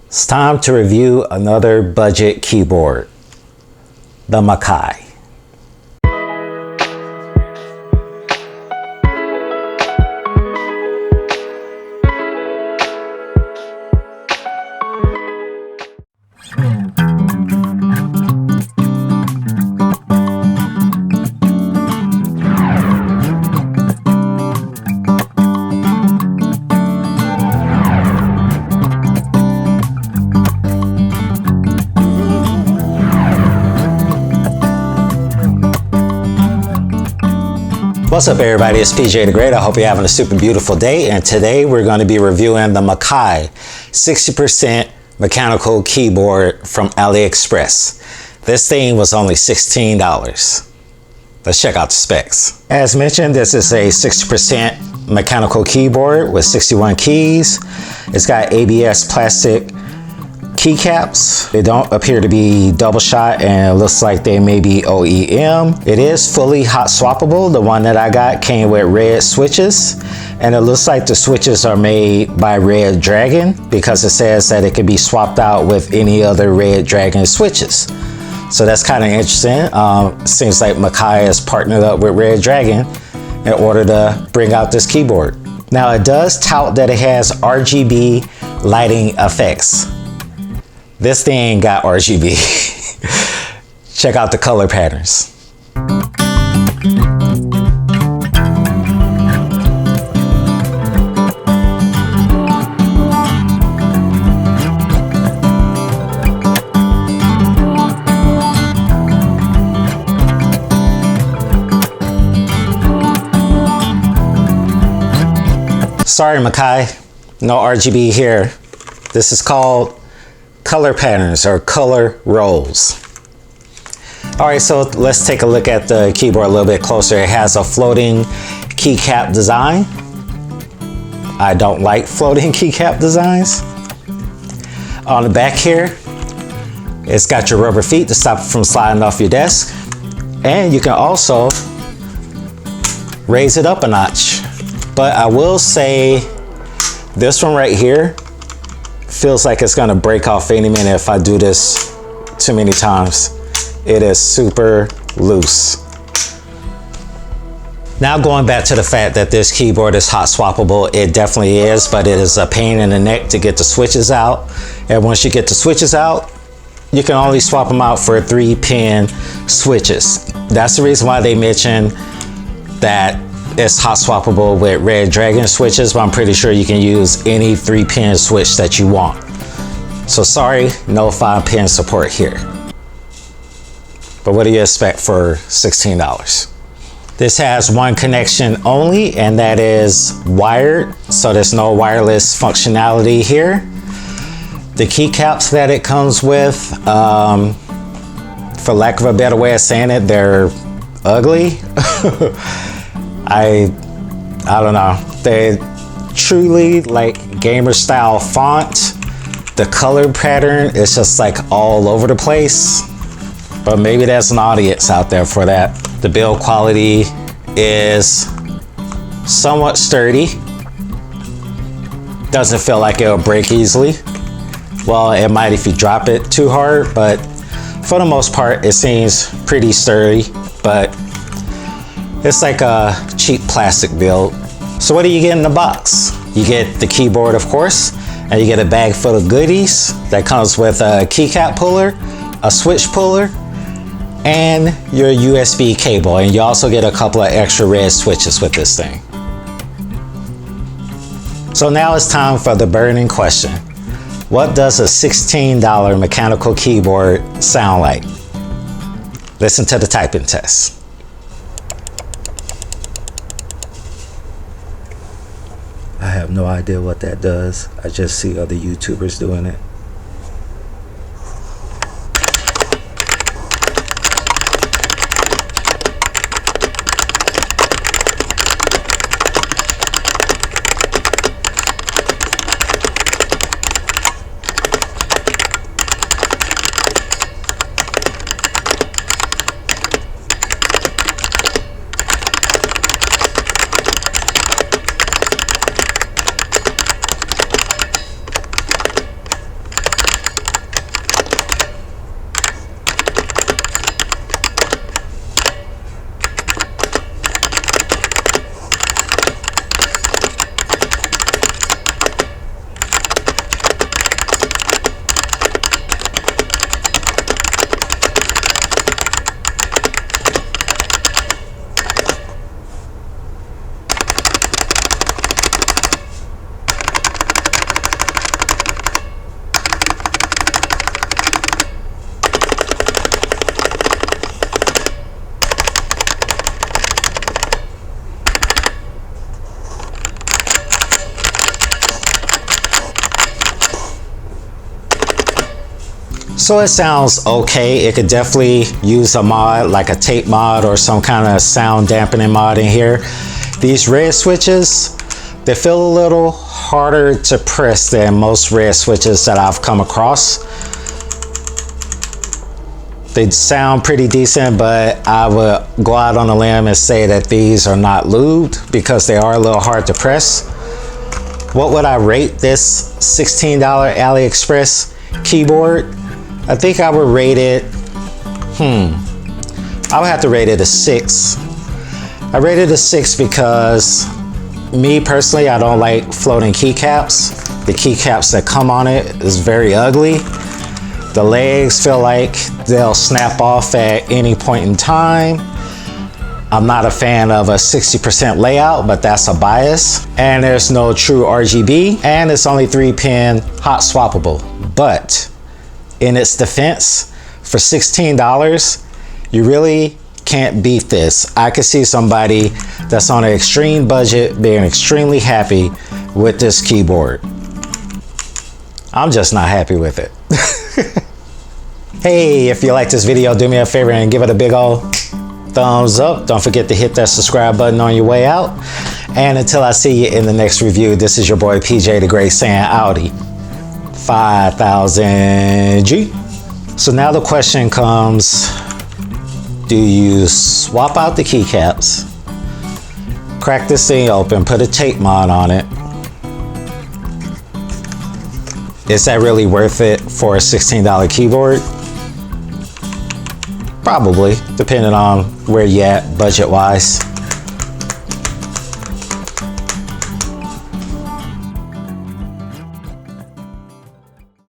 It's time to review another budget keyboard, the MUCAi. What's up everybody, it's PJ the Great. I hope you're having a super beautiful day, and today we're going to be reviewing the MUCAi 60% mechanical keyboard from AliExpress. This thing was only $16. Let's check out the specs. As mentioned, this is a 60% mechanical keyboard with 61 keys. It's got ABS plastic keycaps. They don't appear to be double shot, and it looks like they may be OEM. It is fully hot swappable. The one that I got came with red switches, and it looks like the switches are made by Red Dragon because it says that it can be swapped out with any other Red Dragon switches. So that's kind of interesting. Seems like MUCAi has partnered up with Red Dragon in order to bring out this keyboard. Now it does tout that it has RGB lighting effects. This thing got RGB. Check out the color patterns. Sorry MUCAi, no RGB here. This is called color patterns or color rolls. All right, so let's take a look at the keyboard a little bit closer. It has a floating keycap design. I don't like floating keycap designs. On the back here, it's got your rubber feet to stop it from sliding off your desk. And you can also raise it up a notch. But I will say this one right here feels like it's gonna break off any minute if I do this too many times. It is super loose. Now going back to the fact that this keyboard is hot swappable, it definitely is, but it is a pain in the neck to get the switches out. And once you get the switches out, you can only swap them out for 3-pin switches. That's the reason why they mention that it's hot swappable with Red Dragon switches, but I'm pretty sure you can use any 3-pin switch that you want. So sorry, no 5-pin support here. But what do you expect for $16? This has one connection only, and that is wired, so there's no wireless functionality here. The keycaps that it comes with, for lack of a better way of saying it, they're ugly. I don't know. They truly like gamer style font. The color pattern is just like all over the place, but maybe there's an audience out there for that. The build quality is somewhat sturdy. Doesn't feel like it'll break easily. Well, it might if you drop it too hard, but for the most part, it seems pretty sturdy, but it's like a cheap plastic build. So what do you get in the box? You get the keyboard, of course, and you get a bag full of goodies that comes with a keycap puller, a switch puller, and your USB cable. And you also get a couple of extra red switches with this thing. So now it's time for the burning question. What does a $16 mechanical keyboard sound like? Listen to the typing test. I have no idea what that does. I just see other YouTubers doing it. So it sounds okay. It could definitely use a mod, like a tape mod or some kind of sound dampening mod in here. These red switches, they feel a little harder to press than most red switches that I've come across. They sound pretty decent, but I would go out on a limb and say that these are not lubed because they are a little hard to press. What would I rate this $16 AliExpress keyboard? I think I would rate it, I would have to rate it a 6. I rated a 6 because me personally, I don't like floating keycaps. The keycaps that come on it is very ugly. The legs feel like they'll snap off at any point in time. I'm not a fan of a 60% layout, but that's a bias. And there's no true RGB, and it's only 3-pin hot swappable. But in its defense, for $16, you really can't beat this. I could see somebody that's on an extreme budget being extremely happy with this keyboard. I'm just not happy with it. Hey, if you like this video, do me a favor and give it a big old thumbs up. Don't forget to hit that subscribe button on your way out. And until I see you in the next review, this is your boy PJ the Great saying Audi 5000G. So now the question comes, do you swap out the keycaps, crack this thing open, put a tape mod on it? Is that really worth it for a $16 keyboard? Probably, depending on where you at budget-wise.